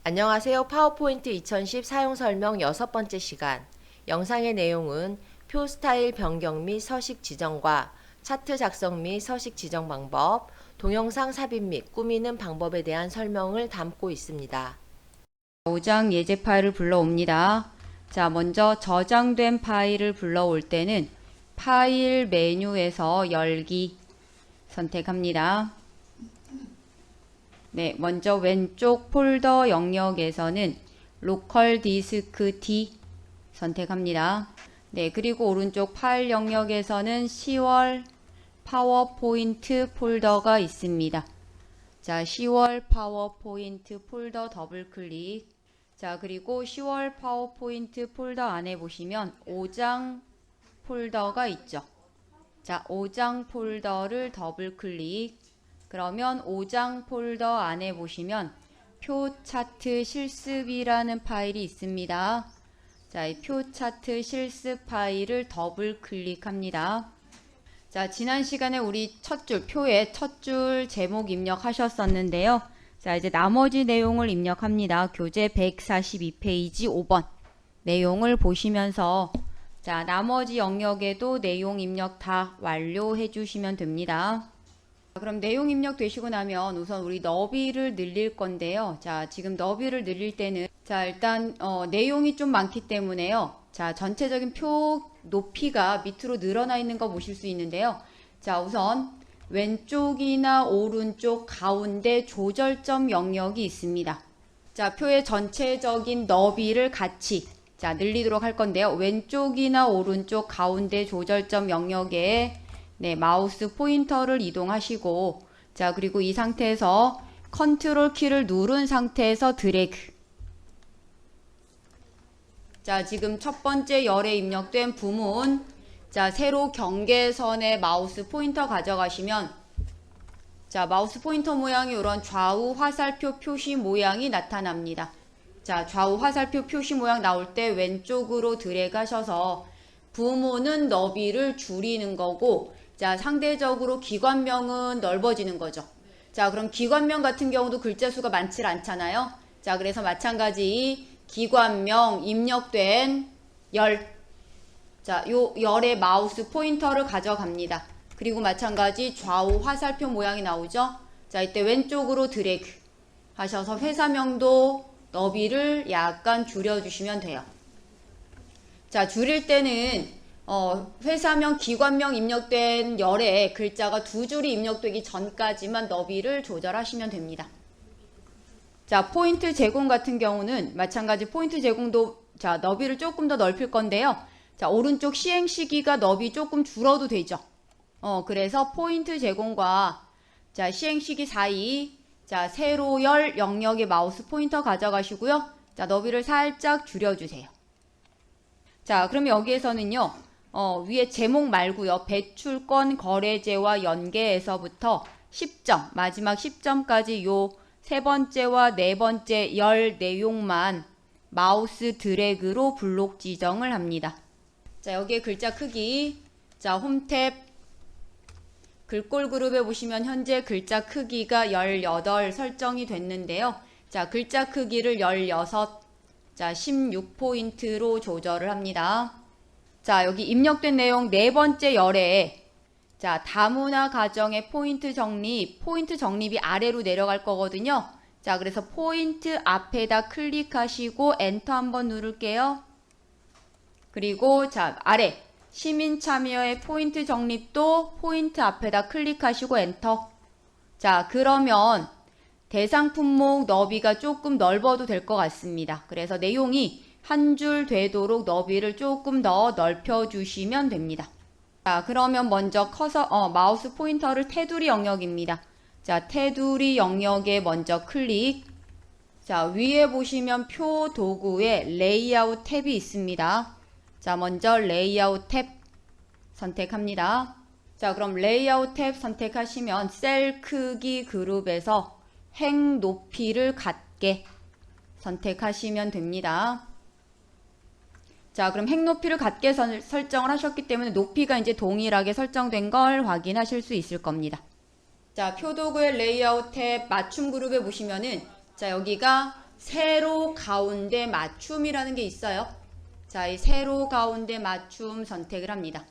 안녕하세요. 파워포인트 2010 사용 설명 6번째 시간. 영상의 내용은 표 스타일 변경 및 서식 지정과 차트 작성 및 서식 지정 방법, 동영상 삽입 및 꾸미는 방법에 대한 설명을 담고 있습니다. 5장 예제 파일을 불러옵니다. 자, 먼저 저장된 파일을 불러올 때는 파일 메뉴에서 열기 선택합니다. 네, 먼저 왼쪽 폴더 영역에서는 로컬 디스크 D 선택합니다. 네, 그리고 오른쪽 파일 영역에서는 10월 파워포인트 폴더가 있습니다. 자, 10월 파워포인트 폴더 더블 클릭. 자, 그리고 10월 파워포인트 폴더 안에 보시면 5장 폴더가 있죠. 자, 5장 폴더를 더블 클릭. 그러면 5장 폴더 안에 보시면 표 차트 실습이라는 파일이 있습니다. 자, 이 표 차트 실습 파일을 더블 클릭합니다. 자, 지난 시간에 우리 첫 줄, 표에 첫 줄 제목 입력하셨었는데요. 자, 이제 나머지 내용을 입력합니다. 교재 142페이지 5번 내용을 보시면서 자, 나머지 영역에도 내용 입력 다 완료해 주시면 됩니다. 그럼 내용 입력 되시고 나면 우선 우리 너비를 늘릴 건데요. 자, 지금 너비를 늘릴 때는 자, 일단 내용이 좀 많기 때문에요. 자, 전체적인 표 높이가 밑으로 늘어나 있는 거 보실 수 있는데요. 자, 우선 왼쪽이나 오른쪽 가운데 조절점 영역이 있습니다. 자, 표의 전체적인 너비를 같이 자, 늘리도록 할 건데요. 왼쪽이나 오른쪽 가운데 조절점 영역에 네, 마우스 포인터를 이동하시고 자, 그리고 이 상태에서 컨트롤 키를 누른 상태에서 드래그. 자, 지금 첫 번째 열에 입력된 부문 자, 세로 경계선에 마우스 포인터 가져가시면 자, 마우스 포인터 모양이 이런 좌우 화살표 표시 모양이 나타납니다. 자, 좌우 화살표 표시 모양 나올 때 왼쪽으로 드래그 하셔서 부문은 너비를 줄이는 거고 자, 상대적으로 기관명은 넓어지는 거죠. 자, 그럼 기관명 같은 경우도 글자 수가 많지 않잖아요. 자, 그래서 마찬가지 기관명 입력된 열. 자, 요 열에 마우스 포인터를 가져갑니다. 그리고 마찬가지 좌우 화살표 모양이 나오죠. 자, 이때 왼쪽으로 드래그 하셔서 회사명도 너비를 약간 줄여주시면 돼요. 자, 줄일 때는 회사명, 기관명 입력된 열에 글자가 두 줄이 입력되기 전까지만 너비를 조절하시면 됩니다. 자, 포인트 제공 같은 경우는 마찬가지 포인트 제공도 자, 너비를 조금 더 넓힐 건데요. 자, 오른쪽 시행 시기가 너비 조금 줄어도 되죠. 그래서 포인트 제공과 자, 시행 시기 사이 자, 세로 열 영역에 마우스 포인터 가져가시고요. 자, 너비를 살짝 줄여주세요. 자, 그럼 여기에서는요. 위에 제목 말고요. 배출권 거래제와 연계에서부터 10점, 마지막 10점까지 요 세 번째와 네 번째 열 내용만 마우스 드래그로 블록 지정을 합니다. 자, 여기에 글자 크기, 자, 홈탭 글꼴 그룹에 보시면 현재 글자 크기가 18 설정이 됐는데요. 자, 글자 크기를 16, 자, 16포인트로 조절을 합니다. 자, 여기 입력된 내용 네 번째 열에 자, 다문화 가정의 포인트 정립이 아래로 내려갈 거거든요. 자, 그래서 포인트 앞에다 클릭하시고 엔터 한번 누를게요. 그리고 자, 아래 시민 참여의 포인트 정립도 포인트 앞에다 클릭하시고 엔터. 자, 그러면 대상 품목 너비가 조금 넓어도 될 것 같습니다. 그래서 내용이 한 줄 되도록 너비를 조금 더 넓혀 주시면 됩니다. 자, 그러면 먼저 마우스 포인터를 테두리 영역입니다. 자, 테두리 영역에 먼저 클릭. 자, 위에 보시면 표 도구에 레이아웃 탭이 있습니다. 자, 먼저 레이아웃 탭 선택합니다. 자, 그럼 레이아웃 탭 선택하시면 셀 크기 그룹에서 행 높이를 같게 선택하시면 됩니다. 자, 그럼 행 높이를 같게 설정을 하셨기 때문에 높이가 이제 동일하게 설정된 걸 확인하실 수 있을 겁니다. 자, 표도구의 레이아웃 탭 맞춤 그룹에 보시면은 자, 여기가 세로 가운데 맞춤이라는 게 있어요. 자, 이 세로 가운데 맞춤 선택을 합니다.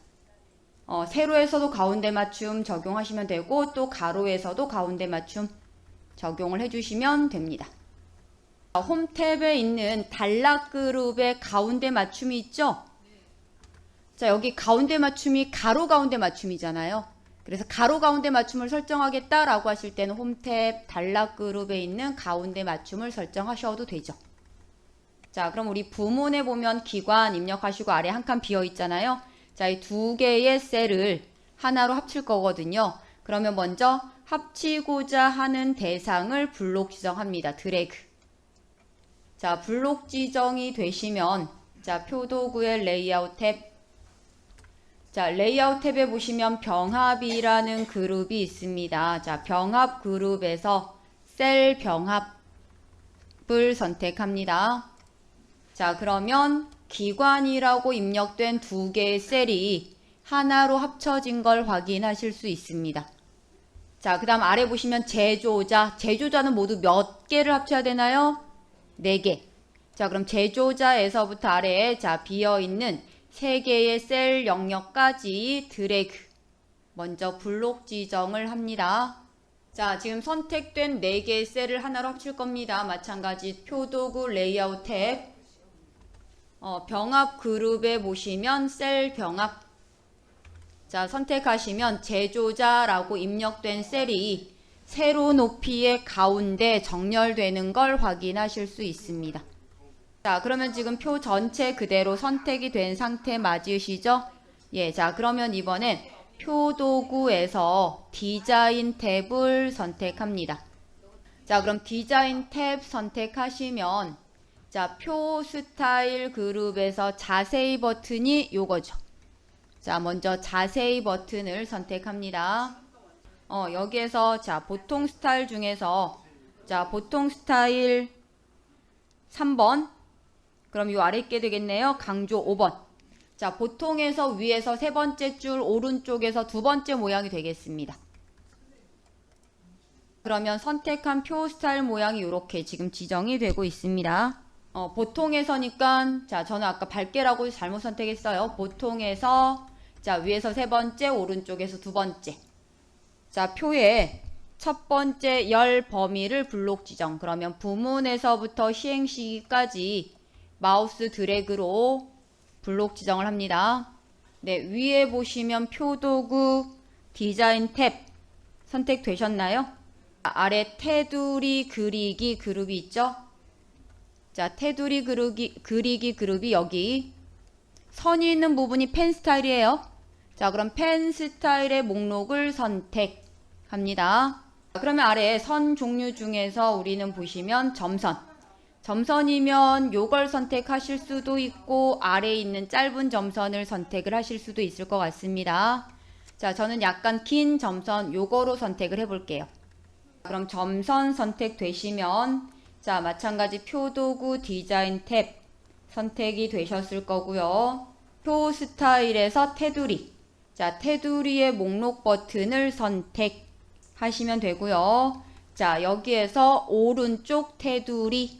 세로에서도 가운데 맞춤 적용하시면 되고 또 가로에서도 가운데 맞춤 적용을 해주시면 됩니다. 홈 탭에 있는 단락 그룹의 가운데 맞춤이 있죠? 자, 여기 가운데 맞춤이 가로 가운데 맞춤이잖아요. 그래서 가로 가운데 맞춤을 설정하겠다라고 하실 때는 홈 탭 단락 그룹에 있는 가운데 맞춤을 설정하셔도 되죠. 자, 그럼 우리 부문에 보면 기관 입력하시고 아래 한 칸 비어 있잖아요. 자, 이 두 개의 셀을 하나로 합칠 거거든요. 그러면 먼저 합치고자 하는 대상을 블록 지정합니다. 드래그. 자, 블록 지정이 되시면 자, 표도구의 레이아웃 탭. 자, 레이아웃 탭에 보시면 병합이라는 그룹이 있습니다. 자, 병합 그룹에서 셀 병합을 선택합니다. 자, 그러면 기관이라고 입력된 두 개의 셀이 하나로 합쳐진 걸 확인하실 수 있습니다. 자, 그 다음 아래 보시면 제조자. 제조자는 모두 몇 개를 합쳐야 되나요? 4개. 자, 그럼 제조자에서부터 아래에 자, 비어있는 3개의 셀 영역까지 드래그. 먼저 블록 지정을 합니다. 자, 지금 선택된 4개의 셀을 하나로 합칠 겁니다. 마찬가지 표도구 레이아웃 탭. 병합 그룹에 보시면 셀 병합. 자, 선택하시면 제조자라고 입력된 셀이 세로 높이의 가운데 정렬되는 걸 확인하실 수 있습니다. 자, 그러면 지금 표 전체 그대로 선택이 된 상태 맞으시죠? 예, 자, 그러면 이번엔 표도구에서 디자인 탭을 선택합니다. 자, 그럼 디자인 탭 선택하시면 자, 표 스타일 그룹에서 자세히 버튼이 요거죠. 자, 먼저 자세히 버튼을 선택합니다. 여기에서 자, 보통 스타일 중에서 자, 보통 스타일 3번. 그럼 요 아래 있게 되겠네요. 강조 5번. 자, 보통에서 위에서 세 번째 줄 오른쪽에서 두 번째 모양이 되겠습니다. 그러면 선택한 표 스타일 모양이 이렇게 지금 지정이 되고 있습니다. 보통에서니까 자, 저는 아까 밝게라고 잘못 선택했어요. 보통에서 자, 위에서 세 번째, 오른쪽에서 두 번째. 자, 표에 첫 번째 열 범위를 블록 지정. 그러면 부문에서부터 시행 시기까지 마우스 드래그로 블록 지정을 합니다. 네, 위에 보시면 표도구 디자인 탭 선택되셨나요? 아래 테두리 그리기 그룹이 있죠? 자, 테두리 그리기 그룹이 여기 선이 있는 부분이 펜 스타일이에요. 자, 그럼 펜 스타일의 목록을 선택합니다. 그러면 아래 선 종류 중에서 우리는 보시면 점선. 점선이면 요걸 선택하실 수도 있고 아래에 있는 짧은 점선을 선택을 하실 수도 있을 것 같습니다. 자, 저는 약간 긴 점선 요거로 선택을 해볼게요. 그럼 점선 선택되시면 자, 마찬가지 표도구 디자인 탭 선택이 되셨을 거고요. 표 스타일에서 테두리. 자, 테두리의 목록 버튼을 선택하시면 되고요. 자, 여기에서 오른쪽 테두리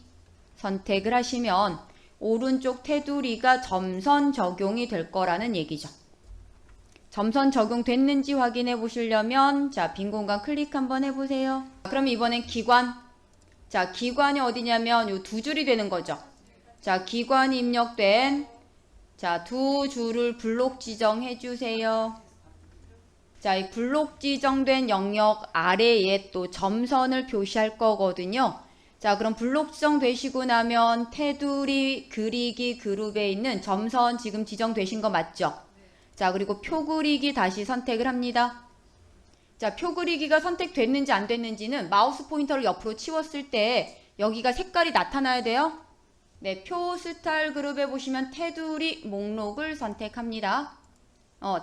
선택을 하시면 오른쪽 테두리가 점선 적용이 될 거라는 얘기죠. 점선 적용됐는지 확인해 보시려면 자, 빈 공간 클릭 한번 해보세요. 그럼 이번엔 기관. 자, 기관이 어디냐면 요 두 줄이 되는 거죠. 자, 기관이 입력된 자, 두 줄을 블록 지정해 주세요. 자, 이 블록 지정된 영역 아래에 또 점선을 표시할 거거든요. 자, 그럼 블록 지정되시고 나면 테두리 그리기 그룹에 있는 점선 지금 지정되신 거 맞죠? 자, 그리고 표 그리기 다시 선택을 합니다. 자, 표 그리기가 선택됐는지 안 됐는지는 마우스 포인터를 옆으로 치웠을 때 여기가 색깔이 나타나야 돼요. 네, 표 스타일 그룹에 보시면 테두리 목록을 선택합니다.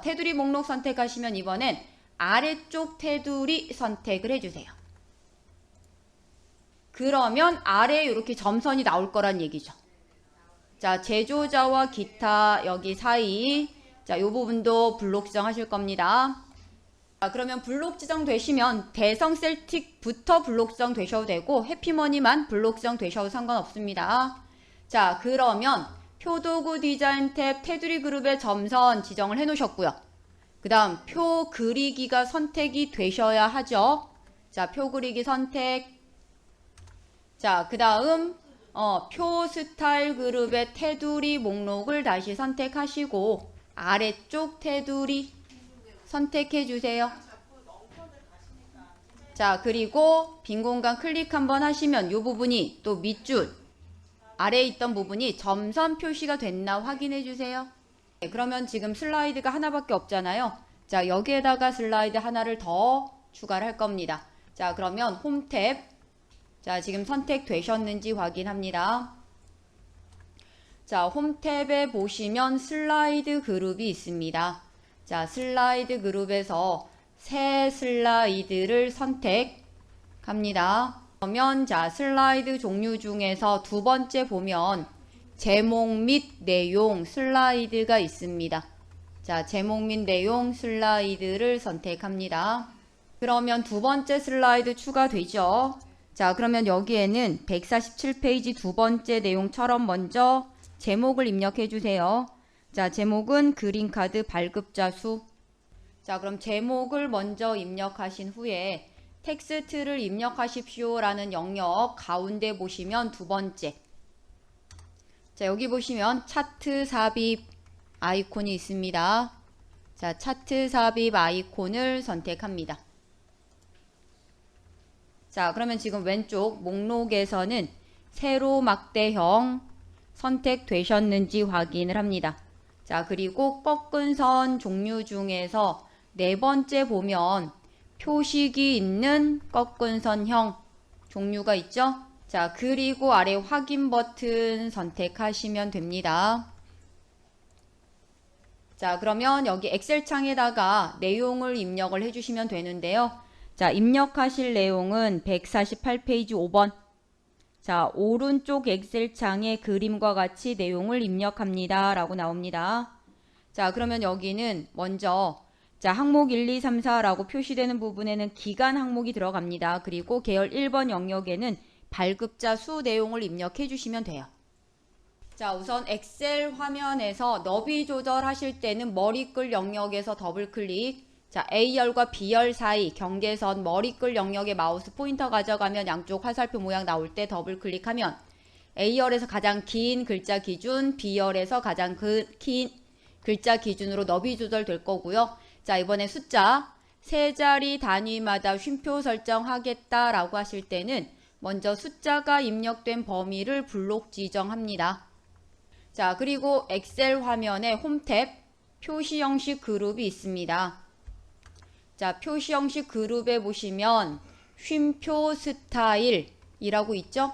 테두리 목록 선택하시면 이번엔 아래쪽 테두리 선택을 해주세요. 그러면 아래에 이렇게 점선이 나올 거란 얘기죠. 자, 제조자와 기타 여기 사이 자, 이 부분도 블록 지정하실 겁니다. 자, 그러면 블록 지정되시면 대성 셀틱부터 블록 지정되셔도 되고 해피머니만 블록 지정되셔도 상관없습니다. 자, 그러면 표도구 디자인 탭 테두리 그룹의 점선 지정을 해 놓으셨고요. 그 다음 표 그리기가 선택이 되셔야 하죠. 자, 표 그리기 선택. 자, 그 다음 표 스타일 그룹의 테두리 목록을 다시 선택하시고 아래쪽 테두리 선택해 주세요. 자, 그리고 빈 공간 클릭 한번 하시면 이 부분이 또 밑줄 아래에 있던 부분이 점선 표시가 됐나 확인해 주세요. 네, 그러면 지금 슬라이드가 하나밖에 없잖아요. 자, 여기에다가 슬라이드 하나를 더 추가를 할 겁니다. 자, 그러면 홈 탭. 자, 지금 선택되셨는지 확인합니다. 자, 홈 탭에 보시면 슬라이드 그룹이 있습니다. 자, 슬라이드 그룹에서 새 슬라이드를 선택합니다. 그러면 자, 슬라이드 종류 중에서 두 번째 보면 제목 및 내용 슬라이드가 있습니다. 자, 제목 및 내용 슬라이드를 선택합니다. 그러면 두 번째 슬라이드 추가되죠. 자, 그러면 여기에는 147페이지 두 번째 내용처럼 먼저 제목을 입력해 주세요. 자, 제목은 그린카드 발급자 수. 자, 그럼 제목을 먼저 입력하신 후에 텍스트를 입력하십시오 라는 영역 가운데 보시면 두 번째. 자, 여기 보시면 차트 삽입 아이콘이 있습니다. 자, 차트 삽입 아이콘을 선택합니다. 자, 그러면 지금 왼쪽 목록에서는 세로 막대형 선택되셨는지 확인을 합니다. 자, 그리고 꺾은 선 종류 중에서 네 번째 보면 표식이 있는 꺾은 선형 종류가 있죠? 자, 그리고 아래 확인 버튼 선택하시면 됩니다. 자, 그러면 여기 엑셀 창에다가 내용을 입력을 해주시면 되는데요. 자, 입력하실 내용은 148페이지 5번. 자, 오른쪽 엑셀 창에 그림과 같이 내용을 입력합니다 라고 나옵니다. 자, 그러면 여기는 먼저 자, 항목 1, 2, 3, 4라고 표시되는 부분에는 기간 항목이 들어갑니다. 그리고 계열 1번 영역에는 발급자 수 내용을 입력해 주시면 돼요. 자, 우선 엑셀 화면에서 너비 조절하실 때는 머리끌 영역에서 더블 클릭. 자, A열과 B열 사이 경계선 머리끌 영역에 마우스 포인터 가져가면 양쪽 화살표 모양 나올 때 더블 클릭하면 A열에서 가장 긴 글자 기준, B열에서 가장 긴 글자 기준으로 너비 조절 될 거고요. 자, 이번에 숫자 세 자리 단위마다 쉼표 설정하겠다라고 하실 때는 먼저 숫자가 입력된 범위를 블록 지정합니다. 자, 그리고 엑셀 화면에 홈 탭 표시 형식 그룹이 있습니다. 자, 표시 형식 그룹에 보시면 쉼표 스타일이라고 있죠?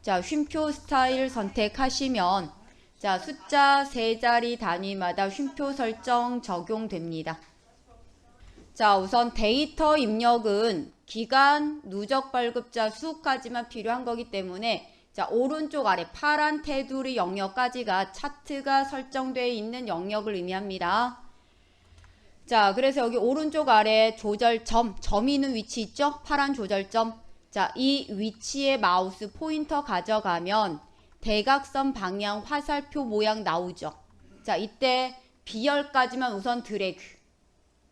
자, 쉼표 스타일 선택하시면 자, 숫자 세 자리 단위마다 쉼표 설정 적용됩니다. 자, 우선 데이터 입력은 기간, 누적 발급자 수까지만 필요한 거기 때문에 자, 오른쪽 아래 파란 테두리 영역까지가 차트가 설정되어 있는 영역을 의미합니다. 자, 그래서 여기 오른쪽 아래 조절점, 점이 있는 위치 있죠? 파란 조절점. 자, 이 위치에 마우스 포인터 가져가면 대각선 방향 화살표 모양 나오죠? 자, 이때 B열까지만 우선 드래그.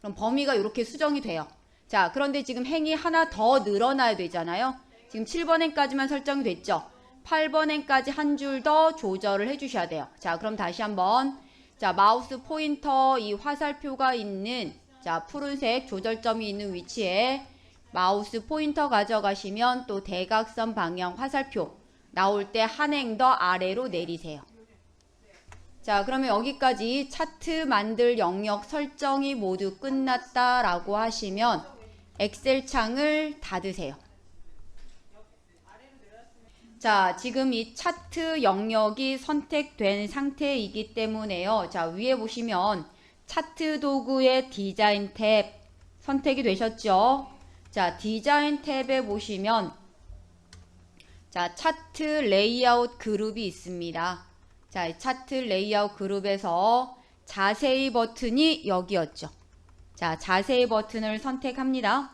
그럼 범위가 이렇게 수정이 돼요. 자, 그런데 지금 행이 하나 더 늘어나야 되잖아요. 지금 7번행까지만 설정이 됐죠. 8번행까지 한 줄 더 조절을 해주셔야 돼요. 자, 그럼 다시 한번 자, 마우스 포인터 이 화살표가 있는 자, 푸른색 조절점이 있는 위치에 마우스 포인터 가져가시면 또 대각선 방향 화살표 나올 때 한 행 더 아래로 내리세요. 자, 그러면 여기까지 차트 만들 영역 설정이 모두 끝났다라고 하시면 엑셀 창을 닫으세요. 자, 지금 이 차트 영역이 선택된 상태이기 때문에요. 자, 위에 보시면 차트 도구의 디자인 탭 선택이 되셨죠? 자, 디자인 탭에 보시면 자, 차트 레이아웃 그룹이 있습니다. 자, 차트 레이아웃 그룹에서 자세히 버튼이 여기였죠. 자, 자세히 버튼을 선택합니다.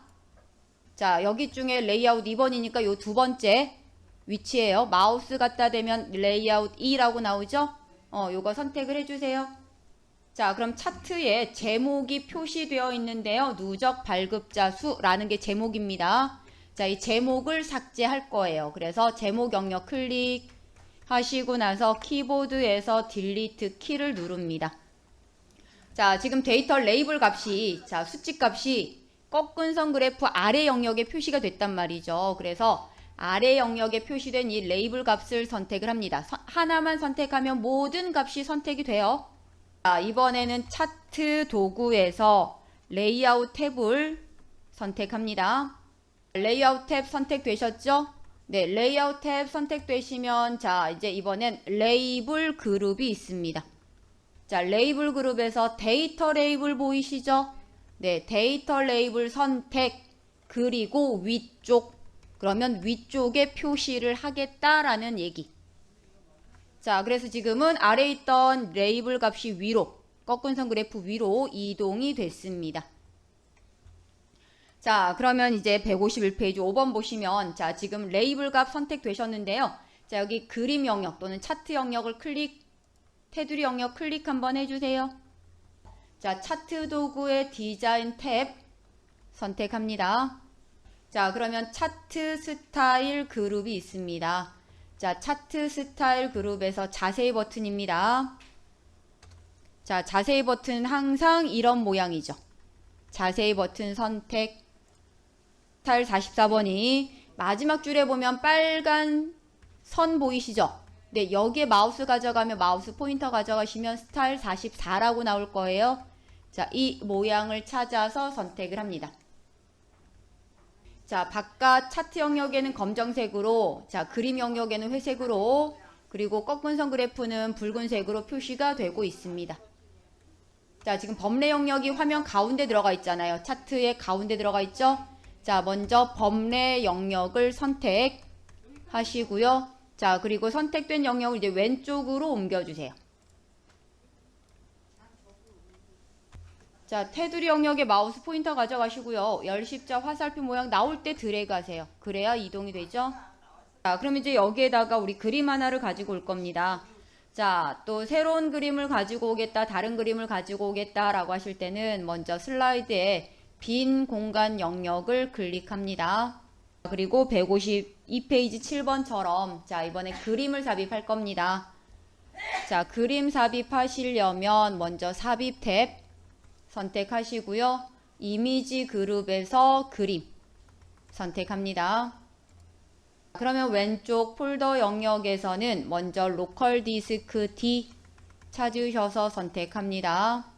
자, 여기 중에 레이아웃 2번이니까 요 두 번째 위치에요. 마우스 갖다 대면 레이아웃 2라고 나오죠? 요거 선택을 해주세요. 자, 그럼 차트에 제목이 표시되어 있는데요. 누적 발급자 수라는 게 제목입니다. 자, 이 제목을 삭제할 거예요. 그래서 제목 영역 클릭하시고 나서 키보드에서 딜리트 키를 누릅니다. 자, 지금 데이터 레이블 값이, 자, 수치 값이 꺾은 선 그래프 아래 영역에 표시가 됐단 말이죠. 그래서 아래 영역에 표시된 이 레이블 값을 선택을 합니다. 하나만 선택하면 모든 값이 선택이 돼요. 자, 이번에는 차트 도구에서 레이아웃 탭을 선택합니다. 레이아웃 탭 선택되셨죠? 네, 레이아웃 탭 선택되시면 자, 이제 이번엔 레이블 그룹이 있습니다. 자, 레이블 그룹에서 데이터 레이블 보이시죠? 네, 데이터 레이블 선택, 그리고 위쪽, 그러면 위쪽에 표시를 하겠다라는 얘기. 자, 그래서 지금은 아래에 있던 레이블 값이 위로, 꺾은 선 그래프 위로 이동이 됐습니다. 자, 그러면 이제 151페이지 5번 보시면, 자, 지금 레이블 값 선택되셨는데요. 자, 여기 그림 영역 또는 차트 영역을 테두리 영역 클릭 한번 해주세요. 자, 차트 도구의 디자인 탭 선택합니다. 자, 그러면 차트 스타일 그룹이 있습니다. 자, 차트 스타일 그룹에서 자세히 버튼입니다. 자, 자세히 버튼 항상 이런 모양이죠. 자세히 버튼 선택. 스타일 44번이 마지막 줄에 보면 빨간 선 보이시죠? 네, 여기에 마우스 가져가면 마우스 포인터 가져가시면 스타일 44라고 나올 거예요. 자, 이 모양을 찾아서 선택을 합니다. 자, 바깥 차트 영역에는 검정색으로, 자, 그림 영역에는 회색으로, 그리고 꺾은 선 그래프는 붉은색으로 표시가 되고 있습니다. 자, 지금 범례 영역이 화면 가운데 들어가 있잖아요. 차트의 가운데 들어가 있죠? 자, 먼저 범례 영역을 선택하시고요. 자, 그리고 선택된 영역을 이제 왼쪽으로 옮겨주세요. 자, 테두리 영역에 마우스 포인터 가져가시고요. 열십자 화살표 모양 나올 때 드래그 하세요. 그래야 이동이 되죠. 자, 그럼 이제 여기에다가 우리 그림 하나를 가지고 올 겁니다. 자, 또 새로운 그림을 가지고 오겠다, 다른 그림을 가지고 오겠다 라고 하실 때는 먼저 슬라이드에 빈 공간 영역을 클릭합니다. 그리고 152페이지 7번처럼 자, 이번에 그림을 삽입할 겁니다. 자, 그림 삽입하시려면 먼저 삽입 탭 선택하시고요. 이미지 그룹에서 그림 선택합니다. 그러면 왼쪽 폴더 영역에서는 먼저 로컬 디스크 D 찾으셔서 선택합니다.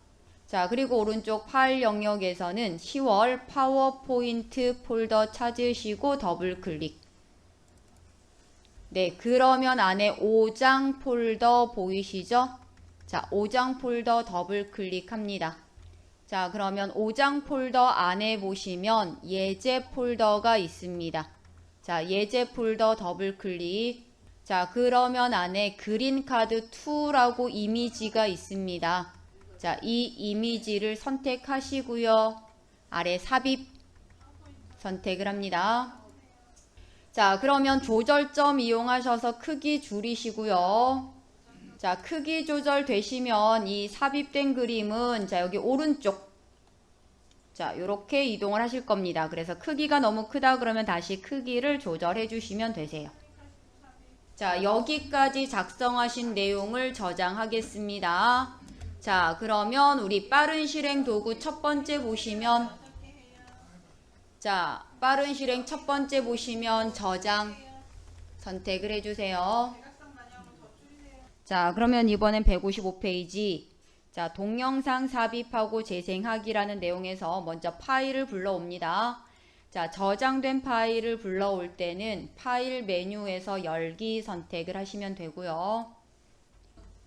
자, 그리고 오른쪽 파일 영역에서는 10월 파워포인트 폴더 찾으시고 더블 클릭. 네, 그러면 안에 5장 폴더 보이시죠? 자, 5장 폴더 더블 클릭합니다. 자, 그러면 5장 폴더 안에 보시면 예제 폴더가 있습니다. 자, 예제 폴더 더블 클릭. 자, 그러면 안에 그린카드 2라고 이미지가 있습니다. 자, 이 이미지를 선택하시고요. 아래 삽입 선택을 합니다. 자, 그러면 조절점 이용하셔서 크기 줄이시고요. 자, 크기 조절 되시면 이 삽입된 그림은 자, 여기 오른쪽 자, 요렇게 이동을 하실 겁니다. 그래서 크기가 너무 크다 그러면 다시 크기를 조절해 주시면 되세요. 자, 여기까지 작성하신 내용을 저장하겠습니다. 자, 그러면 우리 빠른 실행 도구 첫 번째 보시면 자, 빠른 실행 첫 번째 보시면 저장 선택을 해주세요. 자, 그러면 이번엔 155페이지 자, 동영상 삽입하고 재생하기라는 내용에서 먼저 파일을 불러옵니다. 자, 저장된 파일을 불러올 때는 파일 메뉴에서 열기 선택을 하시면 되고요.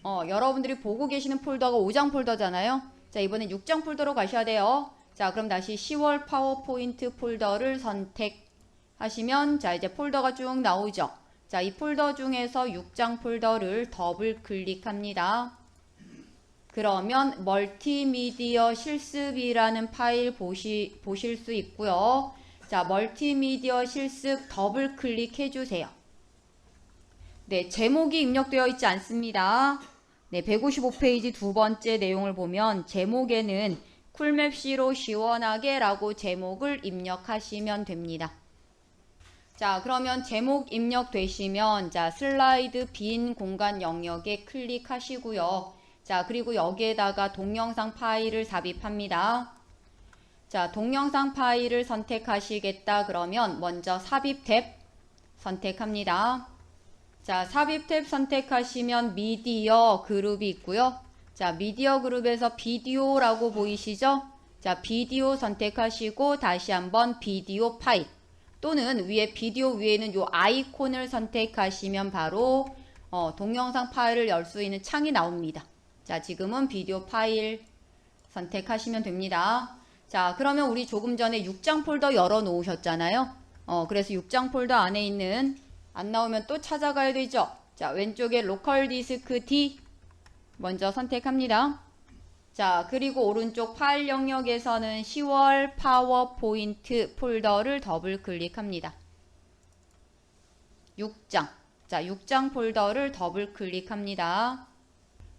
여러분들이 보고 계시는 폴더가 5장 폴더잖아요. 자, 이번엔 6장 폴더로 가셔야 돼요. 자, 그럼 다시 10월 파워포인트 폴더를 선택하시면 자, 이제 폴더가 쭉 나오죠. 자, 이 폴더 중에서 6장 폴더를 더블 클릭합니다. 그러면 멀티미디어 실습이라는 파일 보실 수 있고요. 자, 멀티미디어 실습 더블 클릭해 주세요. 네, 제목이 입력되어 있지 않습니다. 네, 155페이지 두 번째 내용을 보면 제목에는 쿨맵C로 시원하게 라고 제목을 입력하시면 됩니다. 자, 그러면 제목 입력되시면 자, 슬라이드 빈 공간 영역에 클릭하시고요. 자, 그리고 여기에다가 동영상 파일을 삽입합니다. 자, 동영상 파일을 선택하시겠다 그러면 먼저 삽입 탭 선택합니다. 자, 삽입 탭 선택하시면 미디어 그룹이 있고요. 자, 미디어 그룹에서 비디오라고 보이시죠? 자, 비디오 선택하시고 다시 한번 비디오 파일 또는 위에 비디오 위에는 요 아이콘을 선택하시면 바로 동영상 파일을 열 수 있는 창이 나옵니다. 자, 지금은 비디오 파일 선택하시면 됩니다. 자, 그러면 우리 조금 전에 6장 폴더 열어 놓으셨잖아요. 그래서 6장 폴더 안에 있는 안 나오면 또 찾아가야 되죠. 자, 왼쪽에 로컬 디스크 D 먼저 선택합니다. 자, 그리고 오른쪽 파일 영역에서는 10월 파워포인트 폴더를 더블 클릭합니다. 6장. 자, 6장 폴더를 더블 클릭합니다.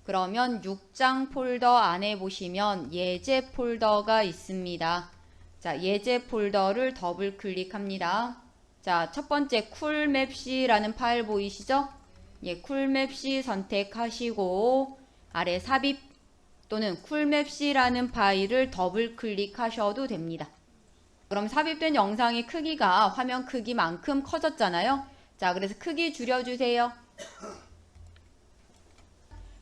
그러면 6장 폴더 안에 보시면 예제 폴더가 있습니다. 자, 예제 폴더를 더블 클릭합니다. 자, 첫 번째 쿨맵C라는 파일 보이시죠? 예, 쿨맵C 선택하시고 아래 삽입 또는 쿨맵C라는 파일을 더블 클릭하셔도 됩니다. 그럼 삽입된 영상의 크기가 화면 크기만큼 커졌잖아요. 자, 그래서 크기 줄여주세요.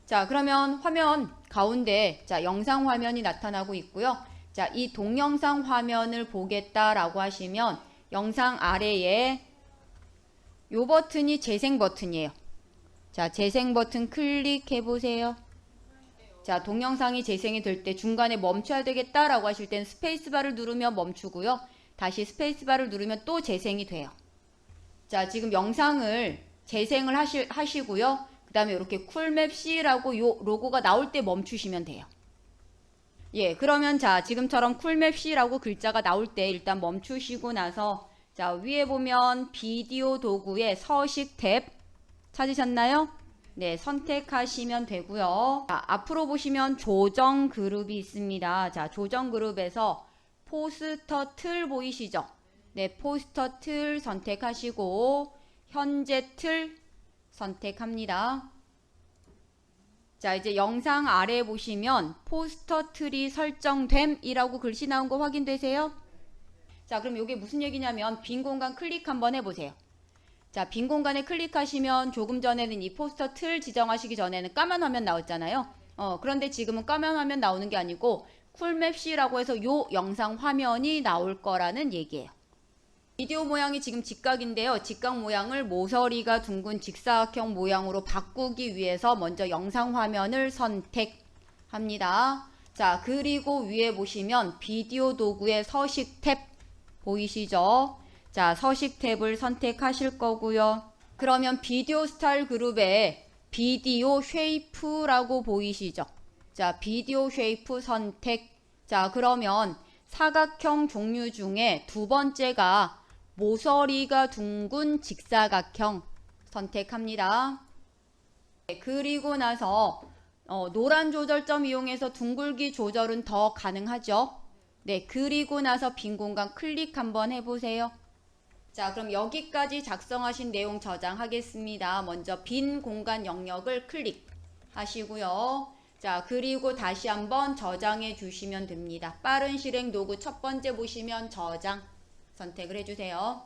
자, 그러면 화면 가운데 자, 영상 화면이 나타나고 있고요. 자, 이 동영상 화면을 보겠다라고 하시면 영상 아래에 요 버튼이 재생 버튼이에요. 자, 재생 버튼 클릭해 보세요. 자, 동영상이 재생이 될 때 중간에 멈춰야 되겠다라고 하실 땐 스페이스바를 누르면 멈추고요. 다시 스페이스바를 누르면 또 재생이 돼요. 자, 지금 영상을 재생을 하시고요. 그 다음에 이렇게 쿨맵C라고 요 로고가 나올 때 멈추시면 돼요. 예, 그러면 자, 지금처럼 쿨맵C라고 글자가 나올 때 일단 멈추시고 나서 자, 위에 보면 비디오 도구의 서식 탭 찾으셨나요? 네, 선택하시면 되고요. 자, 앞으로 보시면 조정 그룹이 있습니다. 자, 조정 그룹에서 포스터 틀 보이시죠? 네, 포스터 틀 선택하시고 현재 틀 선택합니다. 자, 이제 영상 아래 보시면 포스터 틀이 설정됨이라고 글씨 나온 거 확인되세요? 자, 그럼 이게 무슨 얘기냐면 빈 공간 클릭 한번 해보세요. 자, 빈 공간에 클릭하시면 조금 전에는 이 포스터 틀 지정하시기 전에는 까만 화면 나왔잖아요. 그런데 지금은 까만 화면 나오는 게 아니고 쿨맵C라고 해서 요 영상 화면이 나올 거라는 얘기예요. 비디오 모양이 지금 직각인데요. 직각 모양을 모서리가 둥근 직사각형 모양으로 바꾸기 위해서 먼저 영상 화면을 선택합니다. 자, 그리고 위에 보시면 비디오 도구의 서식 탭 보이시죠? 자, 서식 탭을 선택하실 거고요. 그러면 비디오 스타일 그룹에 비디오 쉐이프라고 보이시죠? 자, 비디오 쉐이프 선택. 자, 그러면 사각형 종류 중에 두 번째가 모서리가 둥근 직사각형 선택합니다. 그리고 나서 노란 조절점 이용해서 둥글기 조절은 더 가능하죠. 네, 그리고 나서 빈 공간 클릭 한번 해보세요. 자, 그럼 여기까지 작성하신 내용 저장하겠습니다. 먼저 빈 공간 영역을 클릭하시고요. 자, 그리고 다시 한번 저장해 주시면 됩니다. 빠른 실행 도구 첫 번째 보시면 저장 선택을 해주세요.